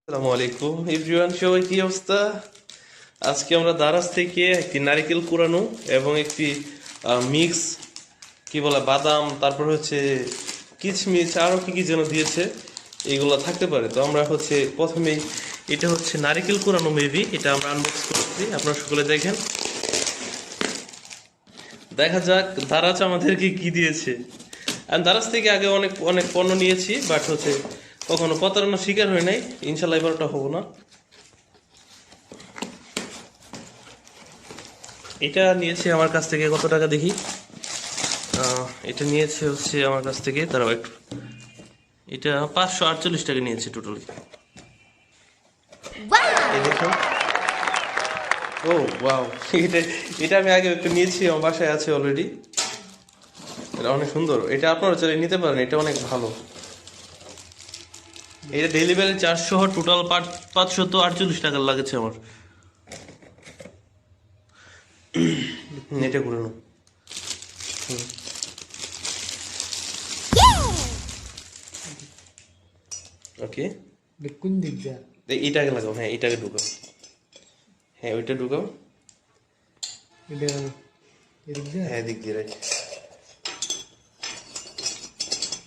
আসসালামু আলাইকুম এভরিওয়ান, সবাই কি অবস্থা? আজকে আমরা দারাজ থেকে একটি নারকেল কুড়ানো এবং একটি মিক্স কি বলে বাদাম, তারপর হচ্ছে কিশমিশ, আরও কি কি যেন দিয়েছে, এইগুলো থাকতে পারে। তো আমরা হচ্ছে প্রথমেই এটা হচ্ছে নারকেল কুড়ানো, মেবি এটা আমরা আনবক্স করছি, আপনারা সকলে দেখেন। দেখা যাক দারাজ আমাদেরকে কি দিয়েছে। আমি দারাজ থেকে আগে অনেক অনেক পণ্য নিয়েছি, বাট হচ্ছে কখনো প্রতারণার শিকার হয় নাই। ইনশাল্লাহ এবারটা হবো না। এটা নিয়েছে আমার কাছ থেকে, কত টাকা দেখি। এটা নিয়েছে হচ্ছে আমার কাছ থেকে, তারাও একটু, এটা 548 টাকা নিয়েছে টোটালি। এই দেখুন, ও ওয়াও, এটা এটা আমি আগে একটু নিয়েছি, আমার বাসায় আছে অলরেডি। এটা অনেক সুন্দর, এটা আপনারা চাইলে নিতে পারেন, এটা অনেক ভালো। এটা ডেলিভারি চার্জ সহ টোটাল 548 টাকা লাগেছে আমার। এটা করে নাও। ওকে, কোন দিক যা এইটাকে লাগাও, হ্যাঁ এইটাকে ঢুকাও, হ্যাঁ ওইটা ঢুকাও, এটা এদিক যা হ্যাঁ দিক দিয়ে রাখ।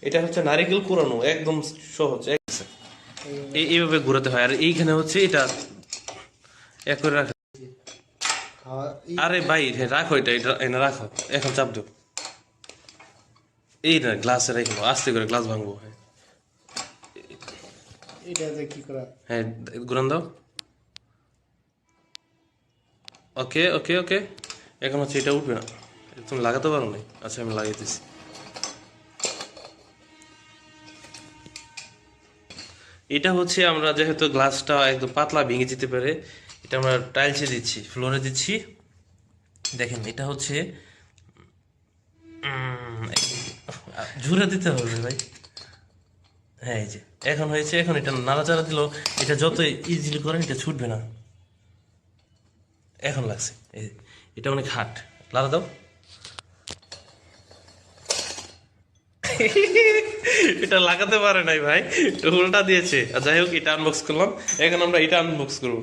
এটা হচ্ছে নারিকেল কুড়ানো, একদম সহজ। এইভাবে ঘোরাতে হয়, আর এইখানে হচ্ছে এটা এক করে রাখা। খাওয়া আরে ভাই রাখো, এটা এটা এনে রাখো, এখন চাপ দাও। এই না গ্লাসে রেখে দাও, আস্তে করে, গ্লাস ভাঙবো। হ্যাঁ এটা যে কি করা হ্যাঁ, ঘুরান দাও। ওকে ওকে ওকে, এখন হচ্ছে এটা উঠবে না। তুমি লাগাতে পারো না? আচ্ছা আমি লাগাইতেছি। এটা হচ্ছে আমরা যেহেতু গ্লাসটা একদম পাতলা ভেঙে যেতে পারে, এটা আমরা টাইলসে দিচ্ছি, ফ্লোরে দিচ্ছি। দেখেন এটা হচ্ছে ঝুরে দিতে হবে ভাই। হ্যাঁ এই যে এখন হয়েছে, এখন এটা নাড়াচাড়া দিলেও এটা যত ইজিলি করেন এটা ছুটবে না। এখন লাগছে, এটা অনেক হার্ড। লাড়া দাও। এটা লাগাতে পারে নাই ভাই, উল্টা দিয়েছে। যাই হোক, এটা আনবক্স করলাম, এখন আমরা এটা আনবক্স করবো।